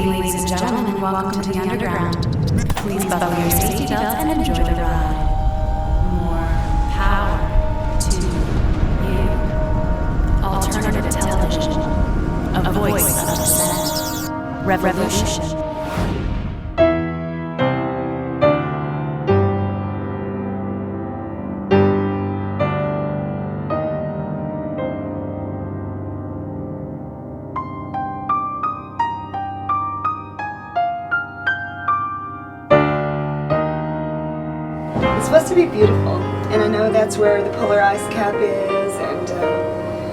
evening, ladies and gentlemen, and welcome to the Underground. Please buckle your safety belts and enjoy the ride. More power to you. Alternative television. A voice of dissent. Revolution. It's supposed to be beautiful, and I know that's where the polar ice cap is, and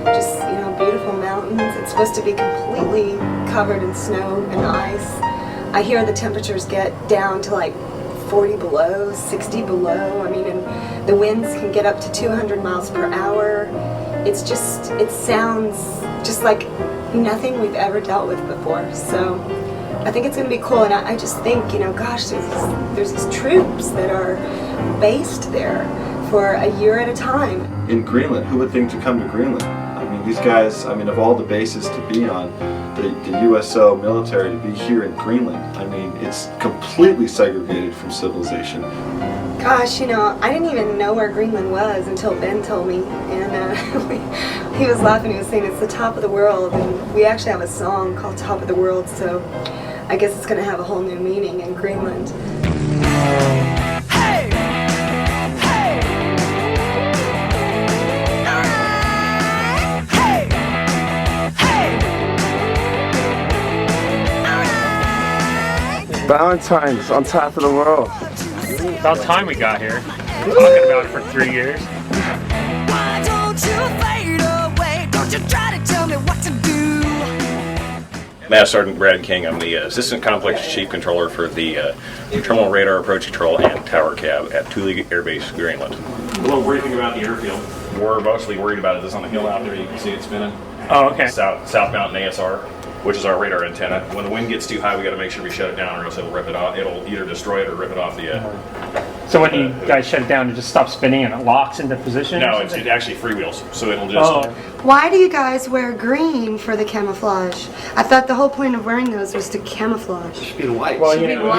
just, you know, beautiful mountains. It's supposed to be completely covered in snow and ice. I hear the temperatures get down to like 40 below, 60 below. I mean, and the winds can get up to 200 miles per hour. It sounds just like nothing we've ever dealt with before. So I think it's going to be cool, and I just think, you know, gosh, there's these troops that are based there for a year at a time. In Greenland, who would think to come to Greenland? I mean, these guys, I mean, of all the bases to be on, the USO military to be here in Greenland, I mean, it's completely segregated from civilization. Gosh, you know, I didn't even know where Greenland was until Ben told me, and he was laughing. He was saying it's the top of the world, and we actually have a song called Top of the World, so I guess it's going to have a whole new meaning in Greenland. Hey! Hey! Alright! Hey! Hey! Alright! Ballentine's on top of the world. About time we got here. We're talking about it for 3 years. Why don't you fade away? Don't you try to tell me what to do? Master Sergeant Brad King. I'm the Assistant Complex Chief Controller for the Terminal Radar Approach Control and Tower Cab at Thule Air Base, Greenland. A little briefing about the airfield. We're mostly worried about this on the hill out there. You can see it spinning. Oh, okay. South Mountain ASR, which is our radar antenna. When the wind gets too high, we got to make sure we shut it down, or else it'll rip it off. It'll either destroy it or rip it off the. So when you guys shut it down, it just stops spinning and it locks into position? No, it actually freewheels, so it'll just. Oh. Why do you guys wear green for the camouflage? I thought the whole point of wearing those was to camouflage. Well, you know,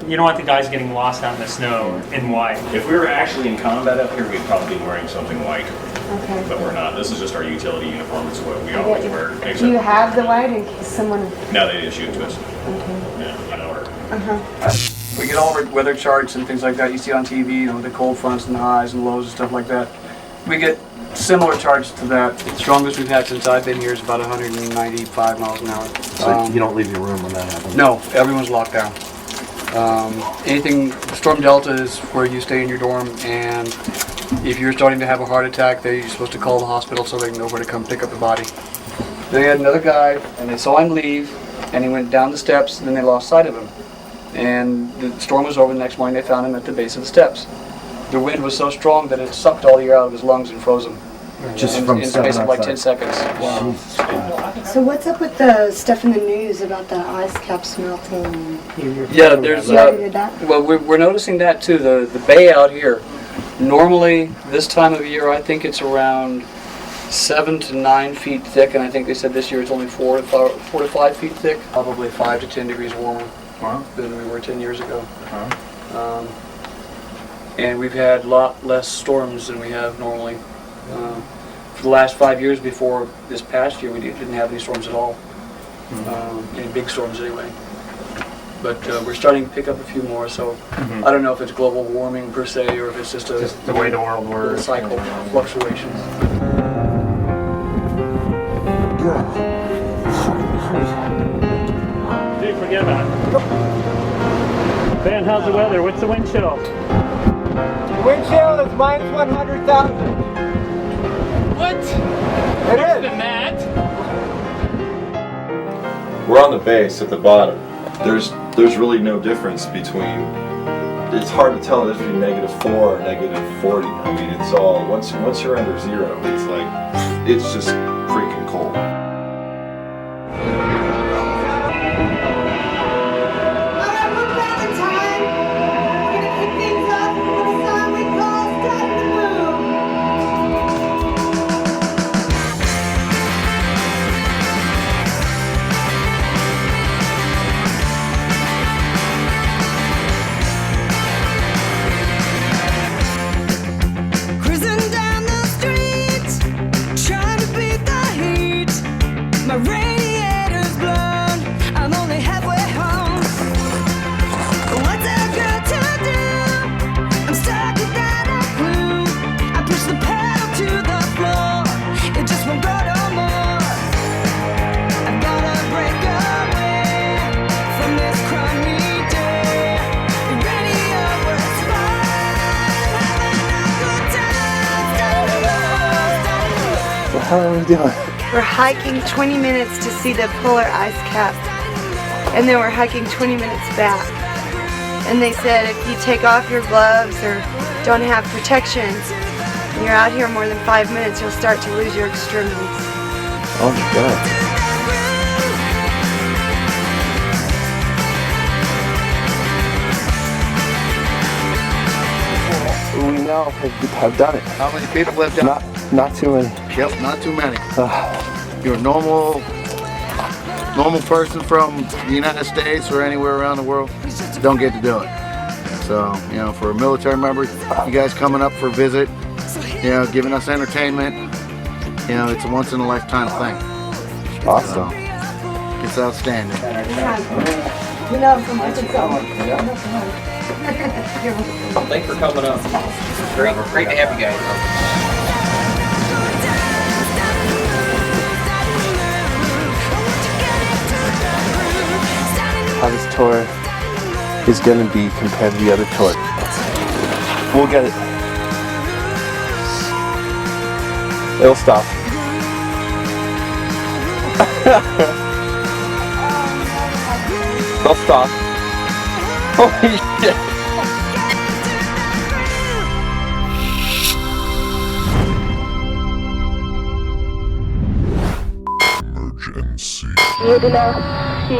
you don't want the guys getting lost out in the snow in white. If we were actually in combat up here, we'd probably be wearing something white. Okay. But we're not. This is just our utility uniform. It's what we always wear. Do you have the white in case someone... No, they issue it to us. Okay. Yeah, I know her. We get all our weather charts and things like that you see on TV, you know, the cold fronts and the highs and lows and stuff like that. We get similar charts to that. The strongest we've had since I've been here is about 195 miles an hour. So you don't leave your room when that happens? No, everyone's locked down. Storm Delta is where you stay in your dorm, and if you're starting to have a heart attack, you're supposed to call the hospital so they can know where to come pick up the body. They had another guy, and they saw him leave, and he went down the steps, and then they lost sight of him. And the storm was over. The next morning they found him at the base of the steps. The wind was so strong that it sucked all the air out of his lungs and froze him. Just in from the space of like 10 outside. seconds. Wow. So what's up with the stuff in the news about the ice caps melting? Yeah, there's. You already did that? Well, we're noticing that too. The bay out here. Normally, this time of year, I think it's around 7 to 9 feet thick, and I think they said this year it's only 4 to 5 feet thick. Probably 5 to 10 degrees warmer than we were 10 years ago. And we've had a lot less storms than we have normally. For the last 5 years before this past year, we didn't have any storms at all. Any big storms anyway. But we're starting to pick up a few more, so I don't know if it's global warming per se, or if it's just the way the world works. cycle fluctuations. Dude, forget about it. Ben, how's the weather? What's the wind chill? Wind chill is minus 100,000. What? It Worse is. than that? We're on the base at the bottom. There's really no difference between. It's hard to tell if it's -4 or -40. I mean, it's all once you're under zero, it's like it's just freaking cold. Alright, we're Ballentine. We're gonna kick things off with a song we call Start the Boom. flown. I'm only halfway home. What's a girl to do? I'm stuck without a clue. I push the pedal to the floor. It just won't go no more. I've gotta break away from this crummy day. The radio was fine, having a good time. What the hell are we doing? We're hiking 20 minutes to see the polar ice cap, and then we're hiking 20 minutes back. And they said if you take off your gloves or don't have protections, and you're out here more than 5 minutes, you'll start to lose your extremities. Oh my god. We now have done it. How many people have done it? Not too many. Yep, not too many. You're a normal person from the United States or anywhere around the world, don't get to do it. So, you know, for a military member, you guys coming up for a visit, you know, giving us entertainment, you know, it's a once in a lifetime thing. Awesome. So, it's outstanding. You know, so much it's Thanks for coming up. Great to have you guys. How this tour is going to be compared to the other tour. We'll get it. It'll stop. They'll stop. Holy shit. Emergency. Regular, C.